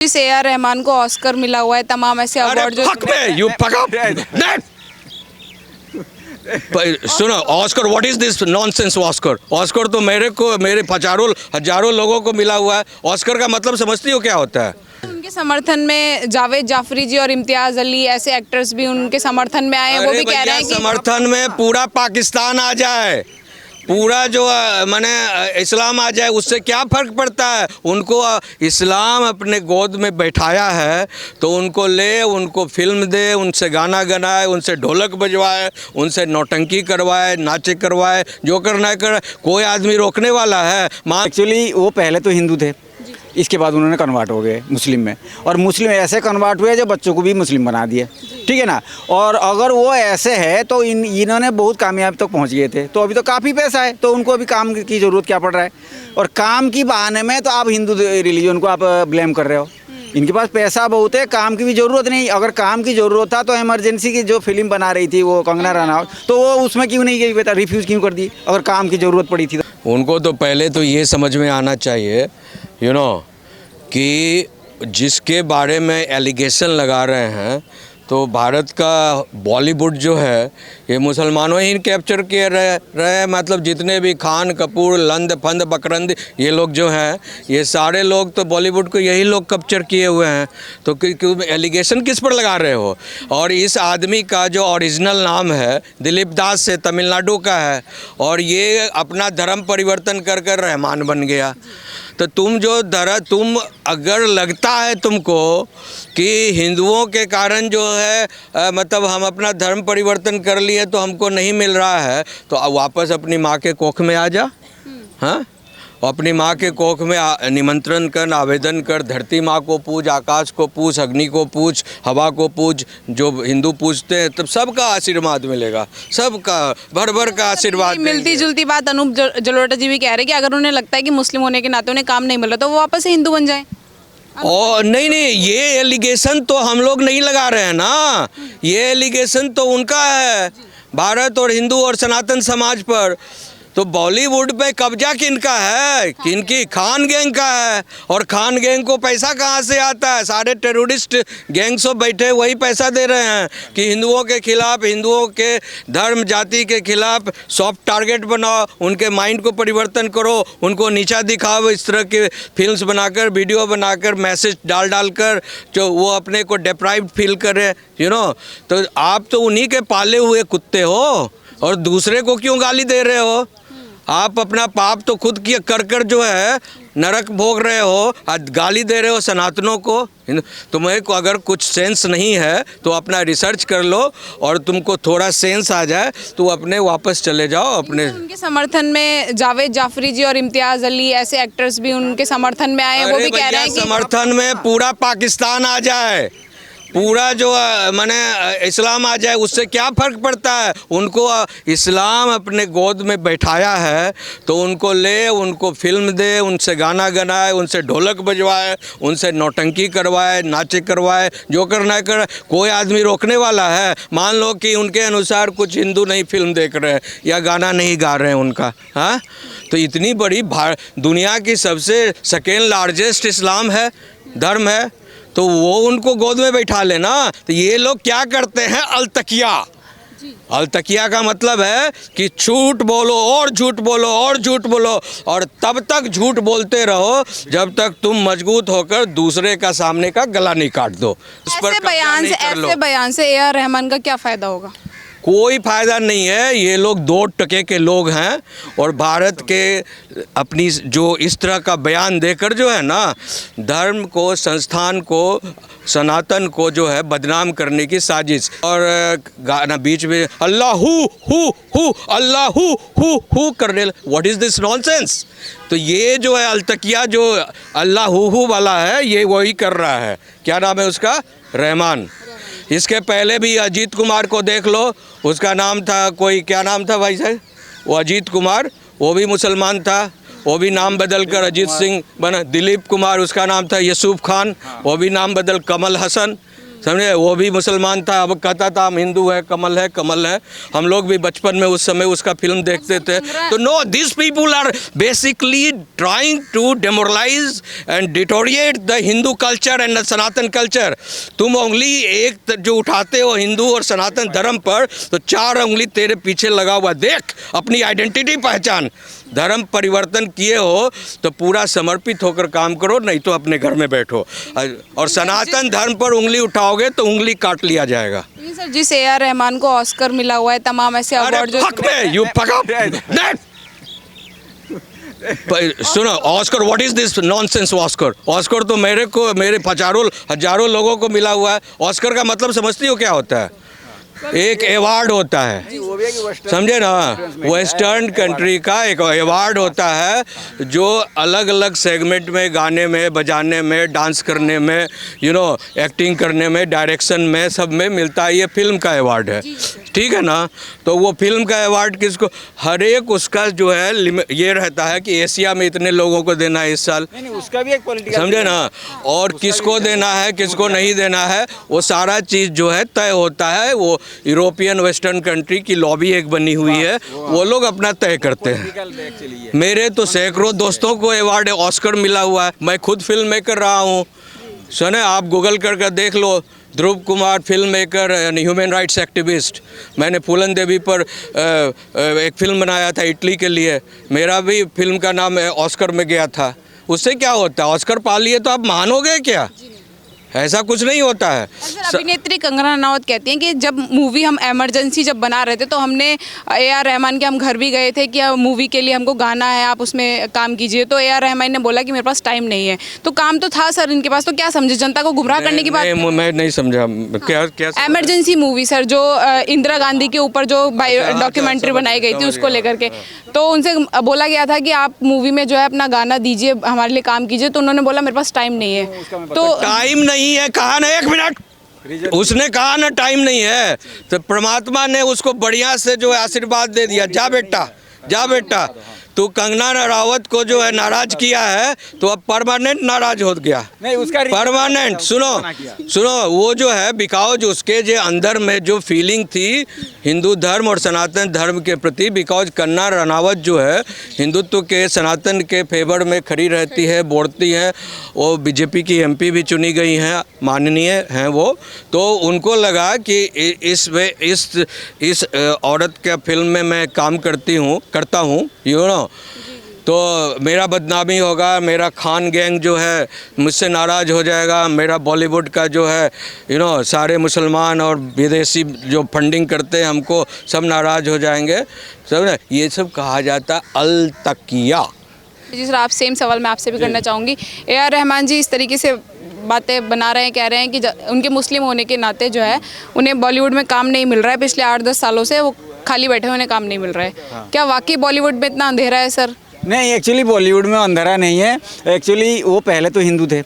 से A R Rahman को Oscar मिला हुआ है, तमाम ऐसे अवार्ड जो सुनो Oscar, what is this nonsense Oscar? Oscar तो मेरे हजारों लोगों को मिला हुआ है। ऑस्कर का मतलब समझती हो क्या होता है? उनके समर्थन में जावेद जाफरी जी और इम्तियाज अली ऐसे एक्टर्स भी उनके समर्थन में आए हैं। वो भी कह रहे हैं कि समर्थन में पूरा पाकिस्तान आ जाए, पूरा जो माने इस्लाम आ जाए, उससे क्या फ़र्क पड़ता है? उनको इस्लाम अपने गोद में बैठाया है तो उनको ले, उनको फिल्म दे, उनसे गाना गनाए, उनसे ढोलक बजवाए, उनसे नौटंकी करवाए, नाचे करवाए, जो करना है कर। कोई आदमी रोकने वाला है? एक्चुअली वो पहले तो हिंदू थे, इसके बाद उन्होंने कन्वर्ट हो गए मुस्लिम में, और मुस्लिम ऐसे कन्वर्ट हुए जो बच्चों को भी मुस्लिम बना दिए, ठीक है ना। और अगर वो ऐसे है तो इन्होंने बहुत कामयाब तक पहुंच गए थे, तो अभी तो काफ़ी पैसा है, तो उनको अभी काम की ज़रूरत क्या पड़ रहा है? और काम की बहाने में तो आप हिंदू रिलीजन को आप ब्लेम कर रहे हो। इनके पास पैसा बहुत है, काम की भी ज़रूरत नहीं। अगर काम की ज़रूरत था तो इमरजेंसी की जो फिल्म बना रही थी वो कंगना रनावत, तो वो उसमें क्यों नहीं गई बेटा, रिफ्यूज़ क्यों कर दी अगर काम की ज़रूरत पड़ी थी तो? उनको तो पहले तो ये समझ में आना चाहिए कि जिसके बारे में एलिगेशन लगा रहे हैं, तो भारत का बॉलीवुड जो है ये मुसलमानों ही कैप्चर किए रहे। मतलब जितने भी खान कपूर, लंद फंद बकरंद ये लोग जो हैं, ये सारे लोग तो बॉलीवुड को यही लोग कैप्चर किए हुए हैं। तो क्यों एलिगेशन किस पर लगा रहे हो? और इस आदमी का जो ओरिजिनल नाम है दिलीप दास से, तमिलनाडु का है, और ये अपना धर्म परिवर्तन कर कर रहमान बन गया। तो तुम अगर लगता है तुमको कि हिंदुओं के कारण जो है मतलब हम अपना धर्म परिवर्तन कर लिए तो हमको नहीं मिल रहा है, तो वापस अपनी माँ के कोख में आ जा। हाँ, अपनी माँ के कोख में निमंत्रण कर, आवेदन कर, धरती माँ को पूज, आकाश को पूज, अग्नि को पूज, हवा को पूज, जो हिंदू पूजते हैं, तब सबका आशीर्वाद मिलेगा, सबका भर भर का आशीर्वाद। मिलती जुलती बात अनूप जलोटा जी भी कह रहे हैं कि अगर उन्हें लगता है कि मुस्लिम होने के नाते उन्हें काम नहीं मिल रहा तो वो वापस से हिंदू बन जाए। और नहीं, ये एलिगेशन तो हम लोग नहीं लगा रहे हैं ना, ये एलिगेशन तो उनका है, भारत और हिंदू और सनातन समाज पर। तो बॉलीवुड पे कब्जा किनका है? किनकी? खान गैंग का है। और खान गैंग को पैसा कहाँ से आता है? सारे टेररिस्ट गैंग सब बैठे वही पैसा दे रहे हैं कि हिंदुओं के खिलाफ, हिंदुओं के धर्म जाति के खिलाफ सॉफ्ट टारगेट बनाओ, उनके माइंड को परिवर्तन करो, उनको नीचा दिखाओ, इस तरह के फिल्म्स बनाकर, वीडियो बनाकर, मैसेज डाल कर, जो वो अपने को डिप्राइव्ड फील करें, तो आप तो उन्हीं के पाले हुए कुत्ते हो और दूसरे को क्यों गाली दे रहे हो? आप अपना पाप तो खुद की कर जो है नरक भोग रहे हो, गाली दे रहे हो सनातनों को। तुम्हें को अगर कुछ सेंस नहीं है तो अपना रिसर्च कर लो, और तुमको थोड़ा सेंस आ जाए तो अपने वापस चले जाओ अपने। उनके समर्थन में जावेद जाफरी जी और इम्तियाज अली ऐसे एक्टर्स भी उनके समर्थन में आए हैं। वो भी कह रहे हैं कि समर्थन में पूरा पाकिस्तान आ जाए, पूरा जो माने इस्लाम आ जाए, उससे क्या फ़र्क पड़ता है? उनको इस्लाम अपने गोद में बैठाया है तो उनको ले, उनको फिल्म दे, उनसे गाना गनाए, उनसे ढोलक बजवाए, उनसे नौटंकी करवाए, नाचे करवाए, जो करना है कर। कोई आदमी रोकने वाला है? मान लो कि उनके अनुसार कुछ हिंदू नहीं फिल्म देख रहे हैं या गाना नहीं गा रहे हैं उनका, हाँ, तो इतनी बड़ी दुनिया की सबसे सेकेंड लार्जेस्ट इस्लाम है, धर्म है, तो वो उनको गोद में बैठा लेना। तो ये लोग क्या करते हैं? अलतकिया। अलतकिया का मतलब है कि झूठ बोलो और झूठ बोलो और झूठ बोलो, और तब तक झूठ बोलते रहो जब तक तुम मजबूत होकर दूसरे का सामने का गला नहीं काट दो। ऐसे बयान से ए आर रहमान का क्या फ़ायदा होगा? कोई फ़ायदा नहीं है। ये लोग 2 टके के लोग हैं, और भारत के अपनी जो इस तरह का बयान देकर जो है ना, धर्म को, संस्थान को, सनातन को जो है बदनाम करने की साजिश। और गाना बीच में अल्लाह हु करने, व्हाट इज़ दिस नॉनसेंस? तो ये जो है अलतकिया जो अल्लाह हु वाला है, ये वही कर रहा है। क्या नाम है उसका? रहमान। इसके पहले भी अजीत कुमार को देख लो, उसका नाम था कोई, क्या नाम था भाई साहब? वो अजीत कुमार, वो भी मुसलमान था, वो भी नाम बदल कर अजीत सिंह बना। दिलीप कुमार, उसका नाम था यूसुफ खान, वो भी नाम बदल कमल हसन। समझे, वो भी मुसलमान था, अब कहता था हम हिंदू है, कमल है, कमल है। हम लोग भी बचपन में उस समय उसका फिल्म देखते थे। तो no, this people are basically trying to demoralize and deteriorate the Hindu culture and the Sanatan culture. तुम उंगली एक जो उठाते हो हिंदू और सनातन धर्म पर, तो 4 उंगली तेरे पीछे लगा हुआ। देख, अपनी आइडेंटिटी पहचान। धर्म परिवर्तन किए हो तो पूरा समर्पित होकर काम करो, नहीं तो अपने घर में बैठो। और सनातन धर्म पर उंगली उठाओगे तो उंगली काट लिया जाएगा। सर, जिस AR रहमान को ऑस्कर मिला हुआ है, तमाम ऐसे अवार्ड जो यू सुनो, Oscar, what is this nonsense Oscar? Oscar तो मेरे हजारों लोगों को मिला हुआ है। ऑस्कर का मतलब समझती हो क्या होता है? एक अवार्ड होता है, समझे ना, वेस्टर्न कंट्री का एक अवार्ड होता है जो अलग अलग सेगमेंट में, गाने में, बजाने में, डांस करने में, एक्टिंग करने में, डायरेक्शन में, सब में मिलता है। ये फिल्म का अवार्ड है, ठीक है ना। तो वो फिल्म का अवार्ड किसको, हर एक उसका जो है ये रहता है कि एशिया में इतने लोगों को देना है इस साल, उसका भी एक पॉलिटिकल, समझे ना, और किसको देना है, किसको नहीं देना है, वो सारा चीज़ जो है तय होता है। वो यूरोपियन वेस्टर्न कंट्री की लॉबी एक बनी हुई है, वो लोग अपना तय करते हैं। मेरे तो सैकड़ों दोस्तों को अवार्ड ऑस्कर मिला हुआ है। मैं खुद फिल्म मेकर रहा हूँ, सुने, आप गूगल करके देख लो, Dhruv Kumar film maker and human rights activist. मैंने फूलन देवी पर एक फिल्म बनाया था इटली के लिए, मेरा भी फिल्म का नाम ऑस्कर में गया था। उससे क्या होता है, ऑस्कर पा लिए तो आप महान हो गए क्या? ऐसा कुछ नहीं होता है। अभिनेत्री कंगना रनावत कहती हैं कि जब मूवी हम इमरजेंसी जब बना रहे थे तो हमने AR रहमान के हम घर भी गए थे कि मूवी के लिए हमको गाना है, आप उसमें काम कीजिए। तो AR रहमान ने बोला कि मेरे पास टाइम नहीं है। तो काम तो था सर इनके पास, तो क्या समझे, जनता को गुमराह करने की बात? मैं नहीं समझा क्या इमरजेंसी मूवी सर, जो इंदिरा गांधी के ऊपर जो डॉक्यूमेंट्री बनाई गई थी उसको लेकर के, तो उनसे बोला गया था कि आप मूवी में जो है अपना गाना दीजिए, हमारे लिए काम कीजिए। तो उन्होंने बोला मेरे पास टाइम नहीं है। तो टाइम नहीं है कहा ना, 1 मिनट, उसने कहा ना टाइम नहीं है, तो परमात्मा ने उसको बढ़िया से जो है आशीर्वाद दे दिया, जा बेटा, जा बेटा। तो कंगना रनावत को जो है नाराज किया है, तो अब परमानेंट नाराज हो गया, नहीं उसका परमानेंट। सुनो, वो जो है बिकॉज उसके जो अंदर में जो फीलिंग थी हिंदू धर्म और सनातन धर्म के प्रति, बिकॉज कंगना रनावत जो है हिंदुत्व के, सनातन के फेवर में खड़ी रहती है, बोलती है। वो बीजेपी की MP भी चुनी गई हैं, माननीय हैं वो। तो उनको लगा कि इस औरत के फिल्म में मैं काम करता हूँ, तो मेरा बदनामी होगा, मेरा खान गैंग जो है मुझसे नाराज़ हो जाएगा, मेरा बॉलीवुड का जो है सारे मुसलमान और विदेशी जो फंडिंग करते हैं हमको, सब नाराज़ हो जाएंगे, सब ना, ये सब कहा जाता है अल तकिया। जी सर, आप सेम सवाल मैं आपसे भी करना चाहूँगी। AR रहमान जी इस तरीके से बातें बना रहे हैं, कह रहे हैं कि उनके मुस्लिम होने के नाते जो है उन्हें बॉलीवुड में काम नहीं मिल रहा है, पिछले 8-10 सालों से वो खाली बैठे हुए, उन्हें काम नहीं मिल रहा है। क्या वाकई बॉलीवुड में इतना अंधेरा है सर? नहीं, एक्चुअली बॉलीवुड में अंधेरा नहीं है। एक्चुअली वो पहले तो हिंदू थे,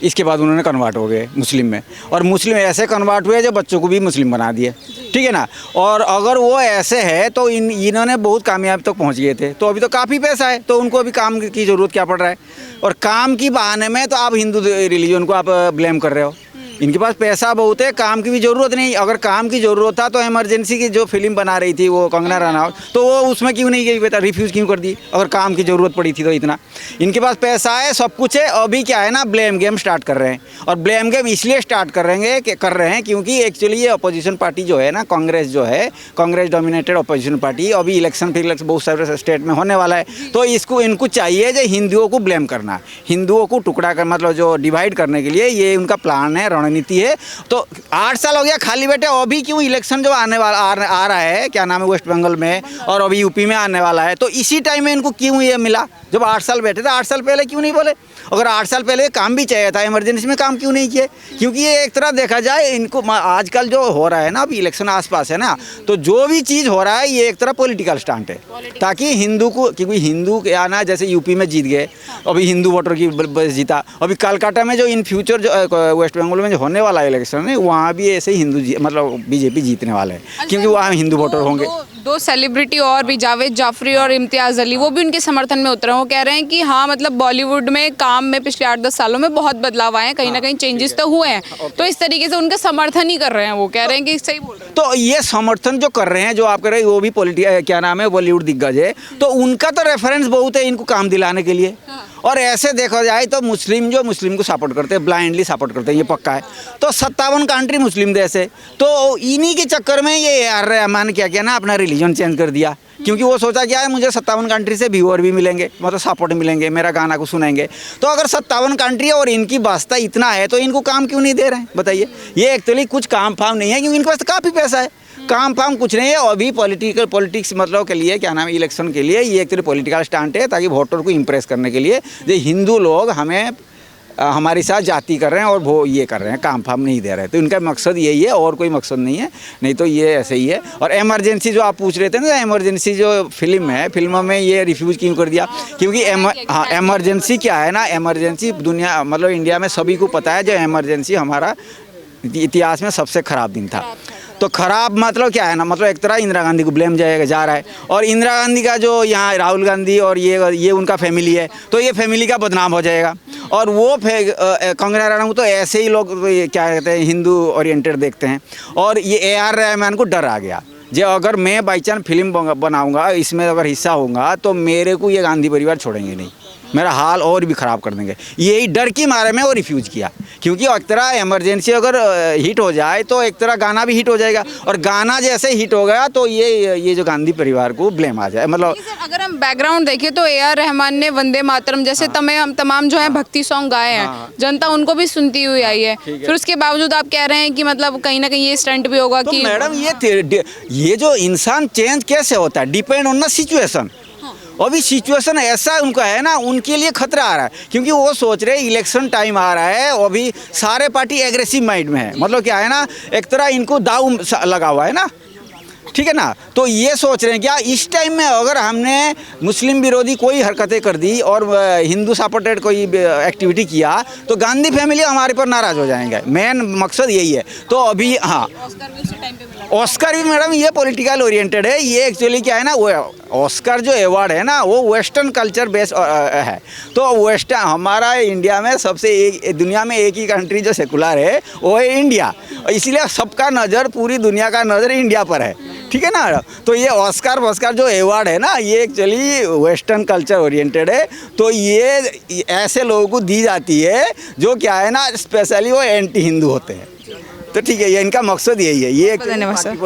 इसके बाद उन्होंने कन्वर्ट हो गए मुस्लिम में, और मुस्लिम ऐसे कन्वर्ट हुए जो बच्चों को भी मुस्लिम बना दिए, ठीक है ना। और अगर वो ऐसे है तो इन्होंने बहुत कामयाब तक पहुंच गए थे, तो अभी तो काफ़ी पैसा है, तो उनको अभी काम की ज़रूरत क्या पड़ रहा है? और काम की बहाने में तो आप हिंदू रिलीजन को आप ब्लेम कर रहे हो। इनके पास पैसा बहुत है, काम की भी ज़रूरत नहीं। अगर काम की ज़रूरत था तो इमरजेंसी की जो फिल्म बना रही थी वो कंगना रनावत, तो वो उसमें क्यों नहीं गई, बेटा रिफ्यूज़ क्यों कर दी? अगर काम की ज़रूरत पड़ी थी तो इतना, इनके पास पैसा है, सब कुछ है। अभी क्या है ना, ब्लेम गेम स्टार्ट कर रहे हैं, और ब्लेम गेम इसलिए स्टार्ट कर रहे हैं क्योंकि एक्चुअली ये अपोजिशन पार्टी जो है ना, कांग्रेस जो है, कांग्रेस डोमिनेटेड अपोजिशन पार्टी, अभी इलेक्शन बहुत सारे स्टेट में होने वाला है, तो इनको चाहिए जो हिंदुओं को ब्लेम करना, हिंदुओं को टुकड़ा कर, मतलब जो डिवाइड करने के लिए ये उनका प्लान है, रणनीति है। तो 8 साल हो गया खाली बैठे, अभी क्यों इलेक्शन जो आने वाला आ रहा है, क्या नाम है, वेस्ट बंगाल में, और अभी यूपी में आने वाला है, तो इसी टाइम में इनको क्यों ये मिला? जब 8 साल बैठे थे, 8 साल पहले क्यों नहीं बोले? अगर 8 साल पहले काम भी चाहिए था, इमरजेंसी में काम क्यों नहीं किए? क्योंकि ये एक तरह देखा जाए, इनको आजकल जो हो रहा है ना, अभी इलेक्शन आसपास है ना, तो जो भी चीज़ हो रहा है ये एक तरह पॉलिटिकल स्टंट है, ताकि हिंदू को, क्योंकि हिंदू क्या ना, जैसे यूपी में जीत गए, अभी हिंदू वोटर की जीता, अभी कलकत्ता में जो इन फ्यूचर जो वेस्ट बंगाल में जो होने वाला इलेक्शन है, वहाँ भी ऐसे ही हिंदू मतलब बीजेपी जीतने वाले हैं, क्योंकि वहाँ हिंदू वोटर होंगे। दो सेलिब्रिटी और भी, जावेद जाफरी और इम्तियाज़ अली, वो भी उनके समर्थन में उतरे हैं। वो कह रहे हैं कि हाँ मतलब बॉलीवुड में काम में पिछले 8-10 सालों में बहुत बदलाव आए हैं, कहीं ना कहीं चेंजेस तो हुए हैं। तो इस तरीके से उनका समर्थन ही कर रहे हैं। वो कह रहे हैं कि सही बोल रहे हैं। तो ये समर्थन जो कर रहे हैं, जो आप कह रहे हैं, वो भी क्या नाम है, बॉलीवुड दिग्गज है, तो उनका तो रेफरेंस बहुत है इनको काम दिलाने के लिए। और ऐसे देखा जाए तो मुस्लिम को सपोर्ट करते हैं, ब्लाइंडली सपोर्ट करते हैं, ये पक्का है। तो 57 कंट्री मुस्लिम देश है, तो इन्हीं के चक्कर में ये AR रहमान क्या किया ना, अपना रिलीजन चेंज कर दिया। क्योंकि वो सोचा क्या है, मुझे 57 कंट्री से व्यूअर भी मिलेंगे, मतलब सपोर्ट मिलेंगे, मेरा गाना को सुनेंगे। तो अगर 57 कंट्री और इनकी वास्ता इतना है तो इनको काम क्यों नहीं दे रहे हैं बताइए। ये एक्चुअली कुछ काम फाम नहीं है, क्योंकि इनके पास तो काफ़ी पैसा है। काम फाम कुछ नहीं है। अभी पॉलिटिक्स मतलब के लिए क्या नाम है, इलेक्शन के लिए ये एक्चुअली पॉलिटिकल स्टंट है, ताकि वोटर को इम्प्रेस करने के लिए जो हिंदू लोग हमें हमारे साथ जाति कर रहे हैं और वो ये कर रहे हैं, काम फाम नहीं दे रहे हैं। तो इनका मकसद यही है, और कोई मकसद नहीं है। नहीं तो ये ऐसे ही है। और इमरजेंसी जो आप पूछ रहे थे ना, इमरजेंसी जो फिल्म है, फिल्मों में ये रिफ्यूज़ क्यों कर दिया? क्योंकि इमरजेंसी क्या है ना, इमरजेंसी दुनिया मतलब इंडिया में सभी को पता है, जो इमरजेंसी हमारा इतिहास में सबसे ख़राब दिन था। तो ख़राब मतलब क्या है ना, मतलब एक तरह इंदिरा गांधी को ब्लेम जा रहा है। और इंदिरा गांधी का जो यहाँ राहुल गांधी और ये उनका फैमिली है, तो ये फैमिली का बदनाम हो जाएगा। और वो कंगना रनौत तो ऐसे ही लोग क्या कहते हैं, हिंदू ओरिएंटेड देखते हैं। और ये AR रहमान को डर आ गया, जो अगर मैं बाई चांस फिल्म बनाऊँगा, इसमें अगर हिस्सा होऊंगा, तो मेरे को ये गांधी परिवार छोड़ेंगे नहीं, मेरा हाल और भी ख़राब कर देंगे। यही डर की मारे में वो रिफ्यूज़ किया। क्योंकि एक तरह इमरजेंसी अगर हिट हो जाए तो एक तरह गाना भी हिट हो जाएगा, और गाना जैसे हिट हो गया तो ये जो गांधी परिवार को ब्लेम आ जाए। मतलब अगर हम बैकग्राउंड देखें तो AR रहमान ने वंदे मातरम जैसे तमाम जो है भक्ति सॉन्ग गाए हैं, जनता उनको भी सुनती हुई आई है। फिर उसके बावजूद आप कह रहे हैं कि मतलब कहीं ना कहीं ये स्टंट भी होगा। तो कि मैडम ये जो इंसान चेंज कैसे होता है, डिपेंड ऑन द सिचुएशन। अभी सिचुएशन ऐसा उनका है ना, उनके लिए खतरा आ रहा है। क्योंकि वो सोच रहे इलेक्शन टाइम आ रहा है, अभी सारे पार्टी एग्रेसिव माइंड में है। मतलब क्या है ना, एक तरह इनको दाव लगा हुआ है ना, ठीक है ना। तो ये सोच रहे हैं क्या, इस टाइम में अगर हमने मुस्लिम विरोधी कोई हरकतें कर दी और हिंदू सपोर्टेड कोई एक्टिविटी किया, तो गांधी फैमिली हमारे पर नाराज़ हो जाएंगे। मेन मकसद यही है। तो अभी हाँ, ऑस्कर भी मैडम ये पॉलिटिकल ओरिएंटेड है। ये एक्चुअली क्या है ना, वो ऑस्कर जो अवार्ड है ना, वो वेस्टर्न कल्चर बेस्ड है। तो वेस्टर्न हमारा इंडिया में सबसे दुनिया में एक ही कंट्री जो सेकुलर है वो है इंडिया, इसलिए सबका नज़र, पूरी दुनिया का नज़र इंडिया पर है, ठीक है ना। तो ये ऑस्कर जो अवार्ड है ना, ये एक्चुअली वेस्टर्न कल्चर ओरिएंटेड है। तो ये ऐसे लोगों को दी जाती है जो क्या है ना, स्पेशली वो एंटी हिंदू होते हैं। तो ठीक है, ये इनका मकसद यही है। ये धन्यवाद सर।